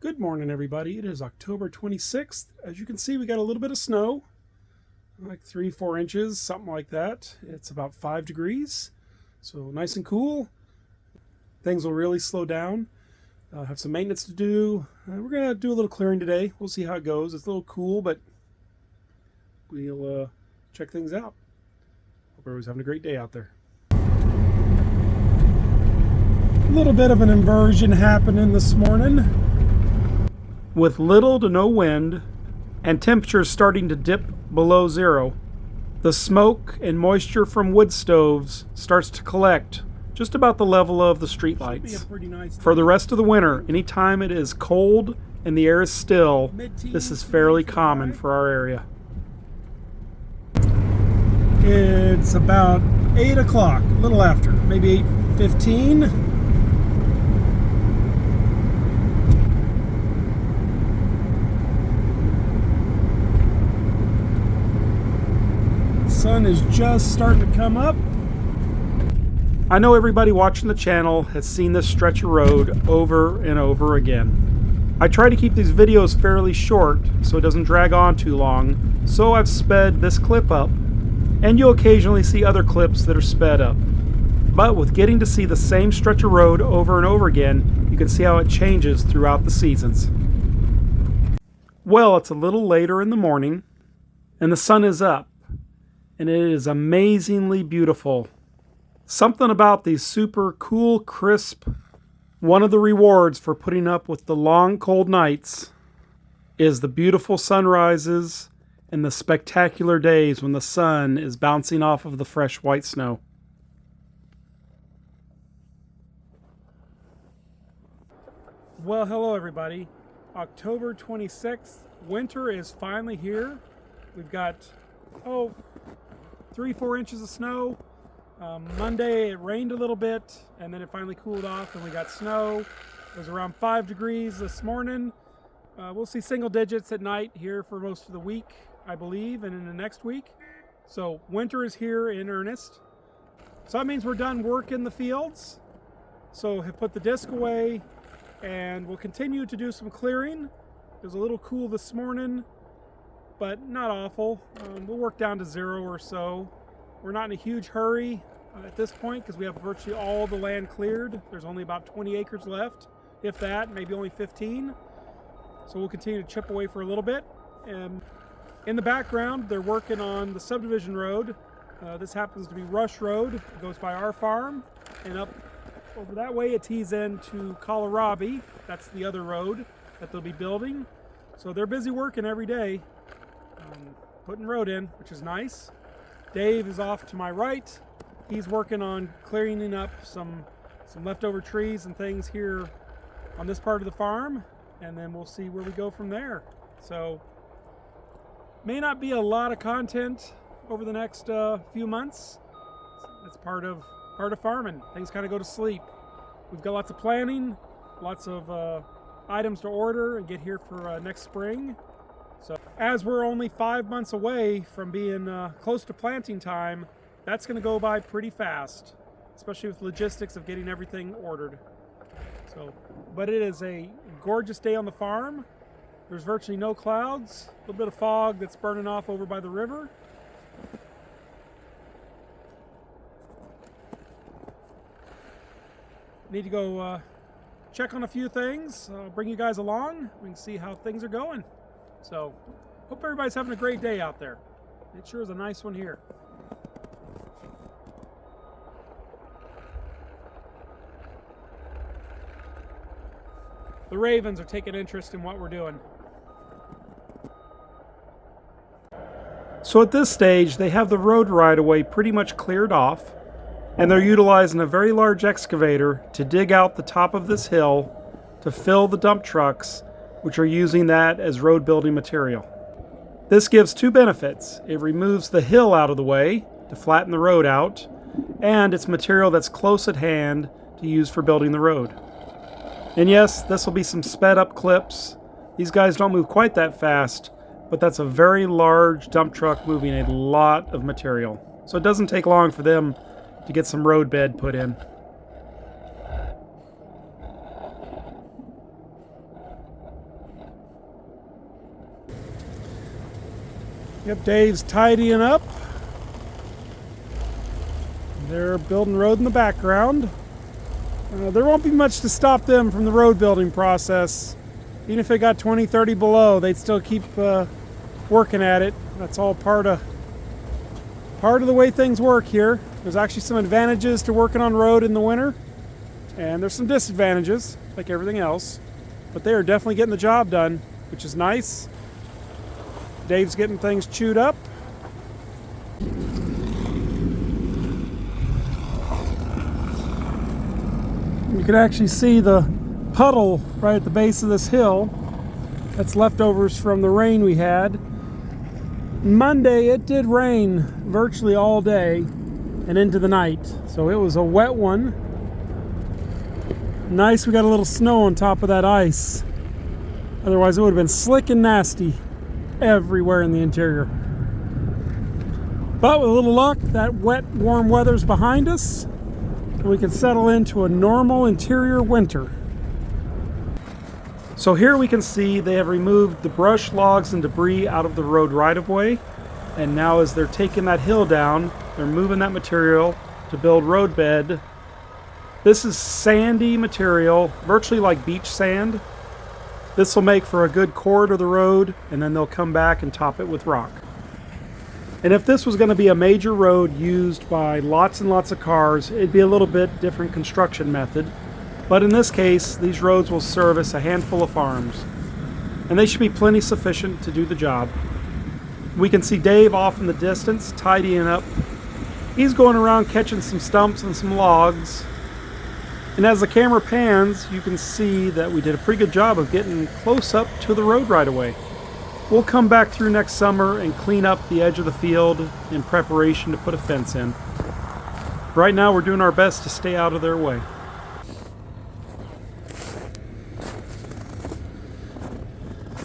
Good morning, everybody. It is October 26th. As you can see, we got a little bit of snow, like 3-4 inches, something like that. It's about 5 degrees, so nice and cool. Things will really slow down. Have some maintenance to do. We're going to do a little clearing today. We'll see how it goes. It's a little cool, but we'll check things out. Hope everybody's having a great day out there. A little bit of an inversion happening this morning. With little to no wind and temperatures starting to dip below zero, the smoke and moisture from wood stoves starts to collect just about the level of the streetlights. Nice for the rest of the winter, anytime it is cold and the air is still, this is fairly common for our area. It's about 8 o'clock, a little after, maybe 8:15. Sun is just starting to come up. I know everybody watching the channel has seen this stretch of road over and over again. I try to keep these videos fairly short so it doesn't drag on too long, so I've sped this clip up, and you'll occasionally see other clips that are sped up. But with getting to see the same stretch of road over and over again, you can see how it changes throughout the seasons. Well, it's a little later in the morning, and the sun is up. And it is amazingly beautiful. Something about these super cool, crisp. One of the rewards for putting up with the long, cold nights is the beautiful sunrises and the spectacular days when the sun is bouncing off of the fresh white snow. Well, hello everybody. October 26th. Winter is finally here. We've got 3-4 inches of snow. Monday it rained a little bit and then it finally cooled off and we got snow. It was around 5 degrees this morning. We'll see single digits at night here for most of the week, I believe, and in the next week. So winter is here in earnest. So that means we're done work in the fields. So have put the disc away and we'll continue to do some clearing. It was a little cool this morning, but not awful. We'll work down to 0 or so. We're not in a huge hurry at this point because we have virtually all the land cleared. There's only about 20 acres left, if that, maybe only 15. So we'll continue to chip away for a little bit. And in the background, they're working on the subdivision road. This happens to be Rush Road. It goes by our farm, and up over that way it tees into Kohlrabi. That's the other road that they'll be building. So they're busy working every day. Putting road in, which is nice. Dave is off to my right. He's working on clearing up some leftover trees and things here on this part of the farm, and then we'll see where we go from there. So may not be a lot of content over the next few months. It's part of farming. Things kind of go to sleep. We've got lots of planning, lots of items to order and get here for next spring. So as we're only 5 months away from being close to planting time, that's going to go by pretty fast, especially with logistics of getting everything ordered. So, but it is a gorgeous day on the farm. There's virtually no clouds, a little bit of fog that's burning off over by the river. Need to go check on a few things. I'll bring you guys along. We can see how things are going. So, hope everybody's having a great day out there. It sure is a nice one here. The ravens are taking interest in what we're doing. So at this stage, they have the road right-of-way pretty much cleared off, and they're utilizing a very large excavator to dig out the top of this hill to fill the dump trucks, which are using that as road building material. This gives two benefits. It removes the hill out of the way to flatten the road out, and it's material that's close at hand to use for building the road. And yes, this will be some sped up clips. These guys don't move quite that fast, but that's a very large dump truck moving a lot of material. So it doesn't take long for them to get some road bed put in. Yep, Dave's tidying up. They're building road in the background. There won't be much to stop them from the road building process. Even if it got 20, 30 below, they'd still keep working at it. That's all part of the way things work here. There's actually some advantages to working on road in the winter, and there's some disadvantages, like everything else. But they are definitely getting the job done, which is nice. Dave's getting things chewed up. You can actually see the puddle right at the base of this hill. That's leftovers from the rain we had. Monday it did rain virtually all day and into the night, so it was a wet one. Nice we got a little snow on top of that ice. Otherwise it would have been slick and nasty everywhere in the interior. But with a little luck, that wet, warm weather's behind us, and we can settle into a normal interior winter. So here we can see they have removed the brush, logs, and debris out of the road right-of-way. And now as they're taking that hill down, they're moving that material to build road bed. This is sandy material, virtually like beach sand. This will make for a good corridor of the road, and then they'll come back and top it with rock. And if this was going to be a major road used by lots and lots of cars, it'd be a little bit different construction method. But in this case, these roads will service a handful of farms, and they should be plenty sufficient to do the job. We can see Dave off in the distance, tidying up. He's going around catching some stumps and some logs. And as the camera pans, you can see that we did a pretty good job of getting close up to the road right away. We'll come back through next summer and clean up the edge of the field in preparation to put a fence in. Right now, we're doing our best to stay out of their way.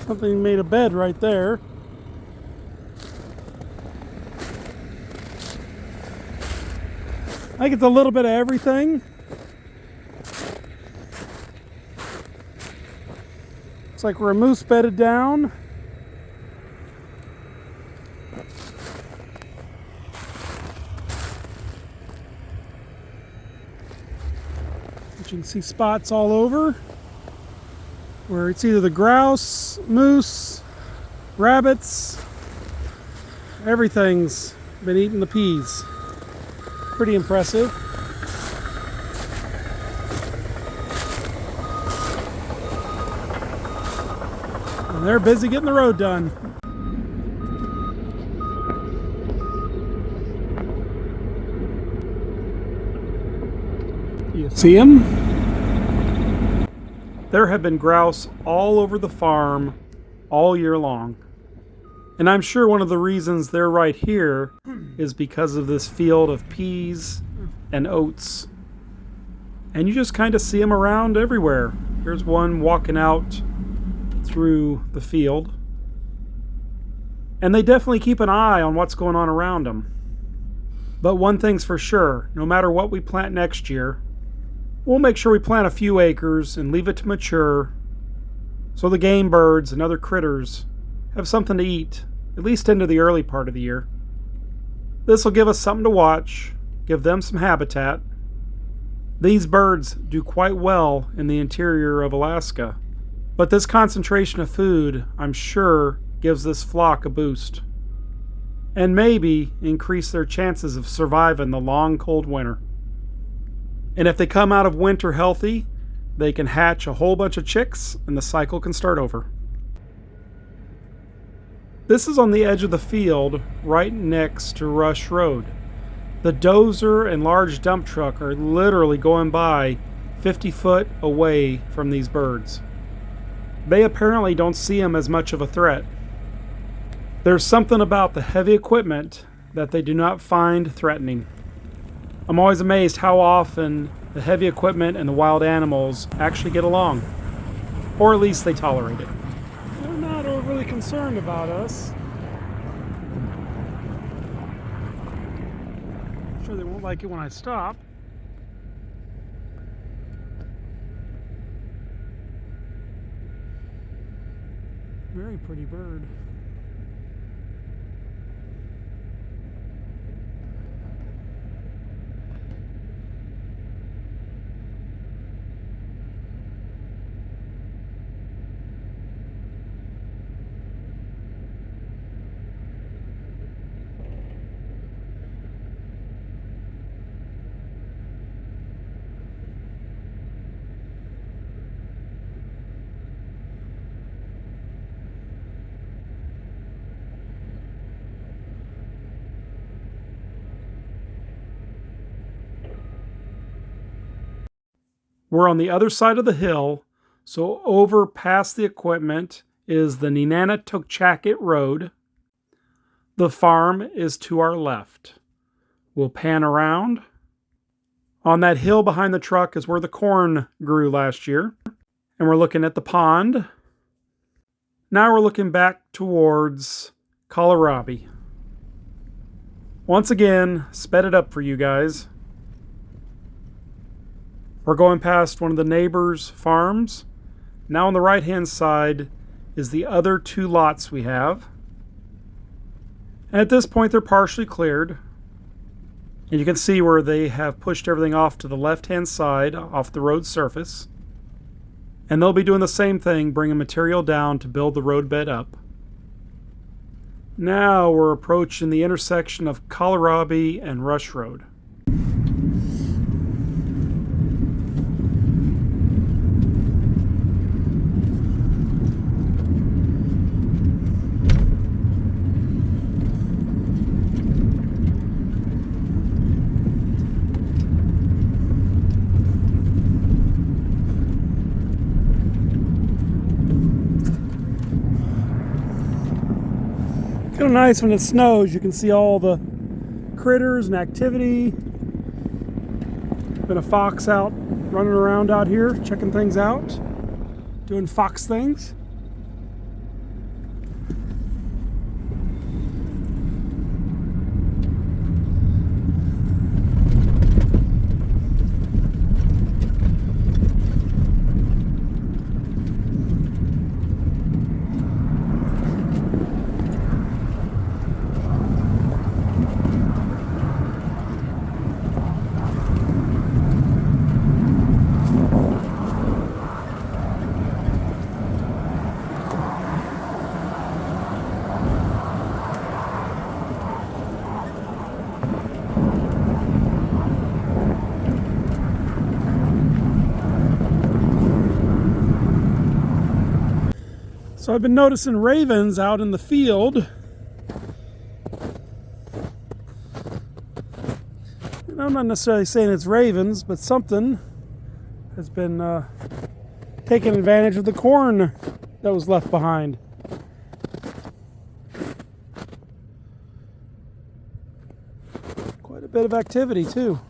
Something made a bed right there. I think it's a little bit of everything. Looks like we're a moose bedded down. But you can see spots all over where it's either the grouse, moose, rabbits, everything's been eating the peas. Pretty impressive. And they're busy getting the road done. You see them? There have been grouse all over the farm all year long. And I'm sure one of the reasons they're right here is because of this field of peas and oats. And you just kind of see them around everywhere. Here's one walking out through the field. And they definitely keep an eye on what's going on around them. But one thing's for sure, no matter what we plant next year, we'll make sure we plant a few acres and leave it to mature so the game birds and other critters have something to eat, at least into the early part of the year. This will give us something to watch, give them some habitat. These birds do quite well in the interior of Alaska, but this concentration of food, I'm sure, gives this flock a boost, and maybe increase their chances of surviving the long, cold winter. And if they come out of winter healthy, they can hatch a whole bunch of chicks and the cycle can start over. This is on the edge of the field, right next to Rush Road. The dozer and large dump truck are literally going by 50 foot away from these birds. They apparently don't see them as much of a threat. There's something about the heavy equipment that they do not find threatening. I'm always amazed how often the heavy equipment and the wild animals actually get along, or at least they tolerate it. They're not overly concerned about us. I'm sure they won't like it when I stop. Very pretty bird. We're on the other side of the hill, so over past the equipment is the Nenana-Tokchakit Road. The farm is to our left. We'll pan around. On that hill behind the truck is where the corn grew last year. And we're looking at the pond. Now we're looking back towards Kohlrabi. Once again, sped it up for you guys. We're going past one of the neighbors' farms. Now on the right-hand side is the other two lots we have. And at this point, they're partially cleared. And you can see where they have pushed everything off to the left-hand side, off the road surface. And they'll be doing the same thing, bringing material down to build the roadbed up. Now we're approaching the intersection of Kohlrabi and Rush Road. Kind of nice when it snows, you can see all the critters and activity. Been a fox out running around out here, checking things out, doing fox things. So I've been noticing ravens out in the field. And I'm not necessarily saying it's ravens, but something has been taking advantage of the corn that was left behind. Quite a bit of activity too.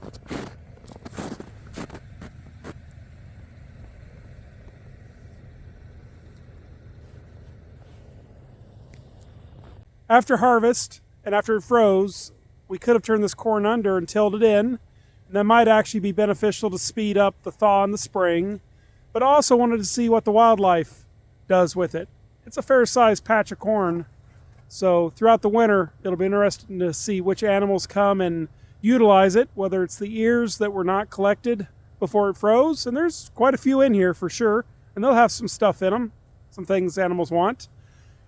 After harvest and after it froze, we could have turned this corn under and tilled it in. And that might actually be beneficial to speed up the thaw in the spring, but I also wanted to see what the wildlife does with it. It's a fair-sized patch of corn, so throughout the winter, it'll be interesting to see which animals come and utilize it, whether it's the ears that were not collected before it froze, and there's quite a few in here for sure, and they'll have some stuff in them, some things animals want.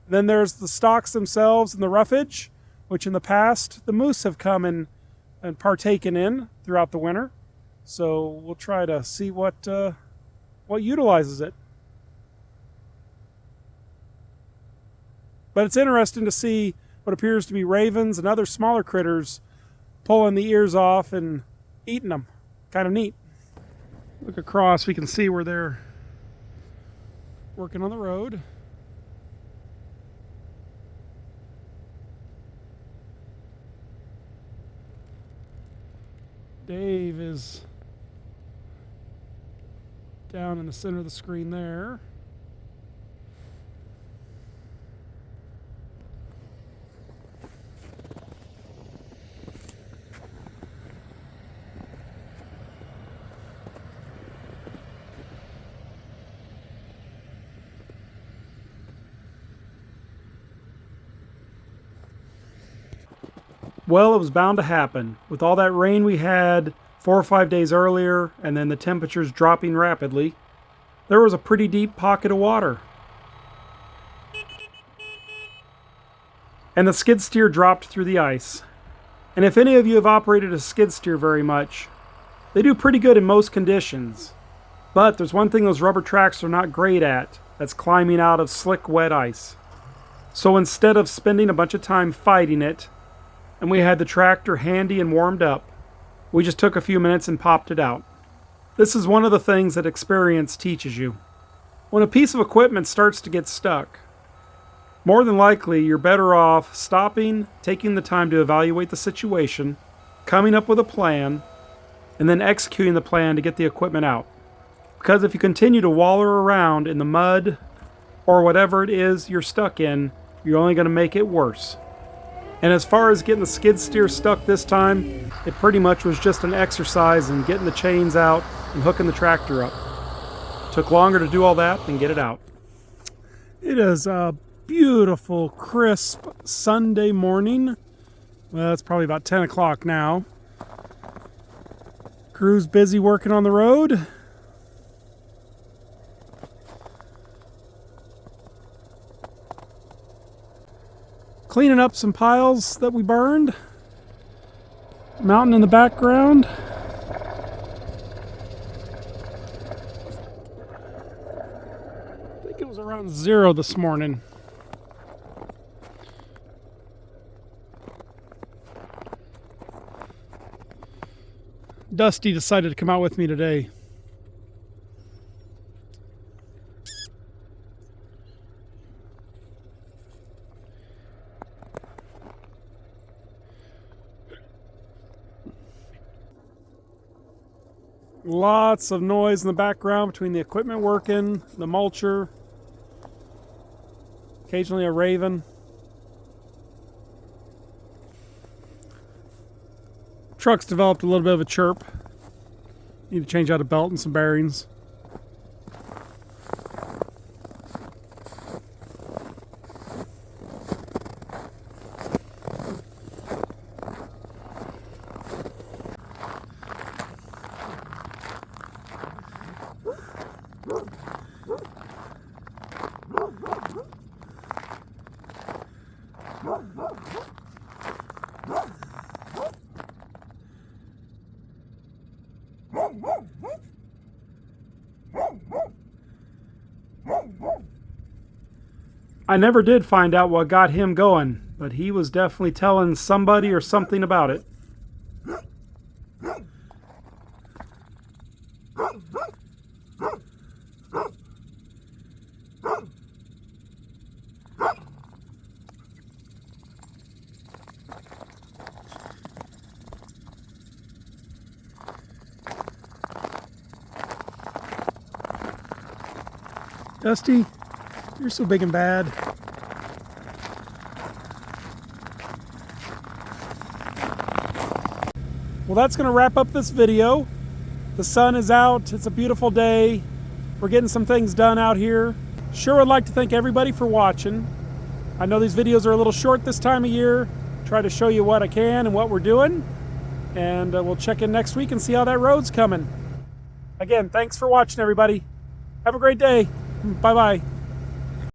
Then there's the stalks themselves and the roughage, which in the past the moose have come and partaken in throughout the winter. So we'll try to see what utilizes it. But it's interesting to see what appears to be ravens and other smaller critters pulling the ears off and eating them. Kind of neat. Look across, we can see where they're working on the road. Dave is down in the center of the screen there. Well, it was bound to happen. With all that rain we had 4 or 5 days earlier, and then the temperatures dropping rapidly, there was a pretty deep pocket of water. And the skid steer dropped through the ice. And if any of you have operated a skid steer very much, they do pretty good in most conditions. But there's one thing those rubber tracks are not great at, that's climbing out of slick, wet ice. So instead of spending a bunch of time fighting it, and we had the tractor handy and warmed up, we just took a few minutes and popped it out. This is one of the things that experience teaches you. When a piece of equipment starts to get stuck, more than likely you're better off stopping, taking the time to evaluate the situation, coming up with a plan, and then executing the plan to get the equipment out. Because if you continue to waller around in the mud or whatever it is you're stuck in, you're only going to make it worse. And as far as getting the skid steer stuck this time, it pretty much was just an exercise in getting the chains out and hooking the tractor up. Took longer to do all that than get it out. It is a beautiful, crisp Sunday morning. Well, it's probably about 10 o'clock now. Crew's busy working on the road. Cleaning up some piles that we burned. Mountain in the background. I think it was around 0 this morning. Dusty decided to come out with me today. Lots of noise in the background between the equipment working, the mulcher, occasionally a raven. Truck's developed a little bit of a chirp. Need to change out a belt and some bearings. I never did find out what got him going, but he was definitely telling somebody or something about it. Dusty, you're so big and bad. Well, that's going to wrap up this video. The sun is out. It's a beautiful day. We're getting some things done out here. Sure would like to thank everybody for watching. I know these videos are a little short this time of year. Try to show you what I can and what we're doing. And we'll check in next week and see how that road's coming. Again, thanks for watching, everybody. Have a great day. Bye-bye.